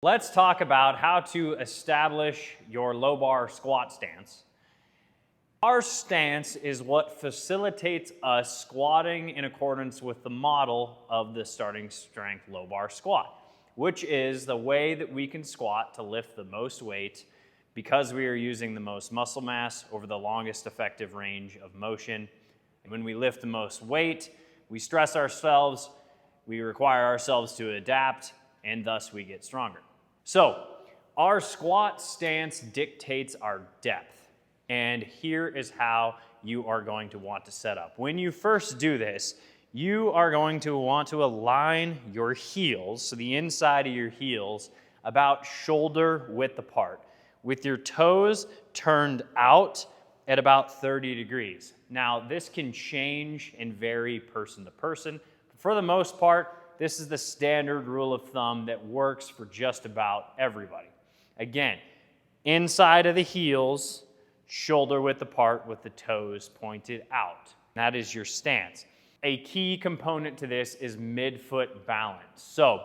Let's talk about how to establish your low bar squat stance. Our stance is what facilitates us squatting in accordance with the model of the starting strength low bar squat, which is the way that we can squat to lift the most weight because we are using the most muscle mass over the longest effective range of motion. And when we lift the most weight, we stress ourselves, we require ourselves to adapt, and thus we get stronger. So our squat stance dictates our depth, and here is how you are going to want to set up. When you first do this, you are going to want to align your heels, so the inside of your heels, about shoulder width apart, with your toes turned out at about 30 degrees. Now, this can change and vary person to person. For the most part, this is the standard rule of thumb that works for just about everybody. Again, inside of the heels, shoulder width apart with the toes pointed out. That is your stance. A key component to this is midfoot balance. So,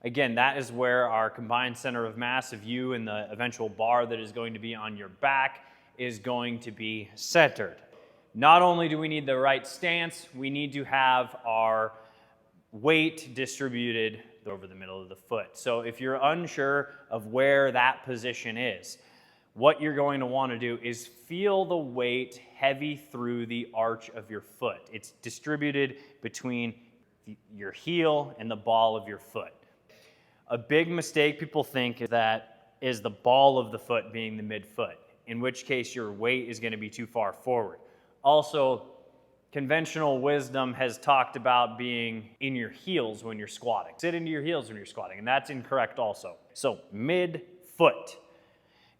again, that is where our combined center of mass of you and the eventual bar that is going to be on your back is going to be centered. Not only do we need the right stance, we need to have our weight distributed over the middle of the foot. So if you're unsure of where that position is, what you're going to want to do is feel the weight heavy through the arch of your foot. It's distributed between your heel and the ball of your foot. A big mistake people think is the ball of the foot being the midfoot, in which case your weight is going to be too far forward. Also, conventional wisdom has talked about being in your heels when you're squatting. Sit into your heels when you're squatting, and that's incorrect also. So mid-foot.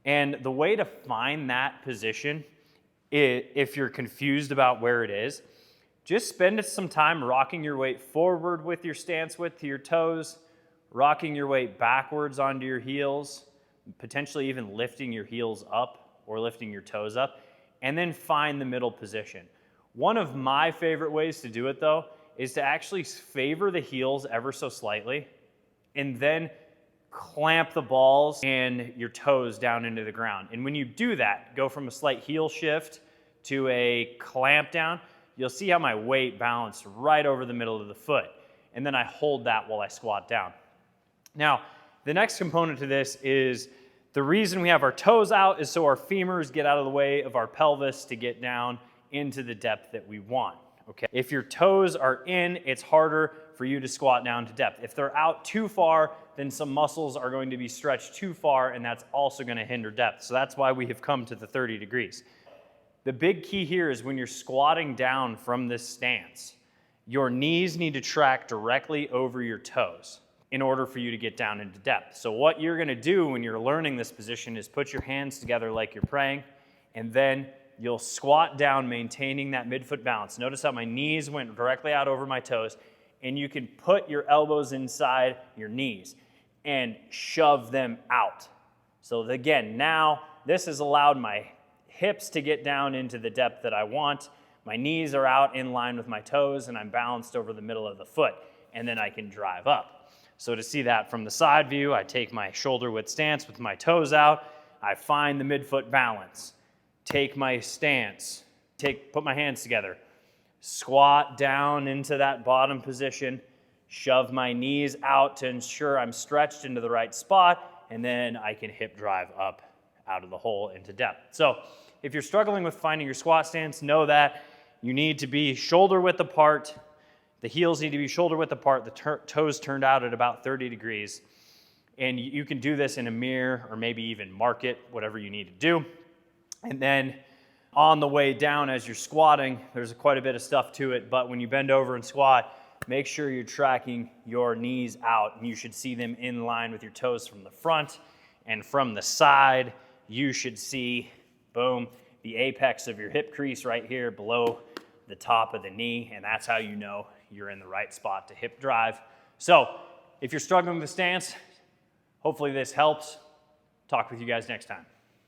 And the way to find that position, if you're confused about where it is, just spend some time rocking your weight forward with your stance width to your toes, rocking your weight backwards onto your heels, potentially even lifting your heels up or lifting your toes up, and then find the middle position. One of my favorite ways to do it, though, is to actually favor the heels ever so slightly and then clamp the balls and your toes down into the ground. And when you do that, go from a slight heel shift to a clamp down, you'll see how my weight balanced right over the middle of the foot. And then I hold that while I squat down. Now, the next component to this is the reason we have our toes out is so our femurs get out of the way of our pelvis to get down into the depth that we want, okay? If your toes are in, it's harder for you to squat down to depth. If they're out too far, then some muscles are going to be stretched too far, and that's also going to hinder depth. So that's why we have come to the 30 degrees. The big key here is when you're squatting down from this stance, your knees need to track directly over your toes in order for you to get down into depth. So what you're going to do when you're learning this position is put your hands together like you're praying, and then you'll squat down, maintaining that midfoot balance. Notice how my knees went directly out over my toes, and you can put your elbows inside your knees and shove them out. So again, now this has allowed my hips to get down into the depth that I want. My knees are out in line with my toes, and I'm balanced over the middle of the foot, and then I can drive up. So to see that from the side view, I take my shoulder width stance with my toes out, I find the midfoot balance. Take my stance, put my hands together, squat down into that bottom position, shove my knees out to ensure I'm stretched into the right spot, and then I can hip drive up out of the hole into depth. So if you're struggling with finding your squat stance, know that you need to be shoulder width apart, the heels need to be shoulder width apart, the toes turned out at about 30 degrees, and you can do this in a mirror or maybe even mark it, whatever you need to do. And then on the way down as you're squatting, there's quite a bit of stuff to it, but when you bend over and squat, make sure you're tracking your knees out, and you should see them in line with your toes from the front, and from the side, you should see, boom, the apex of your hip crease right here below the top of the knee, and that's how you know you're in the right spot to hip drive. So if you're struggling with the stance, hopefully this helps. Talk with you guys next time.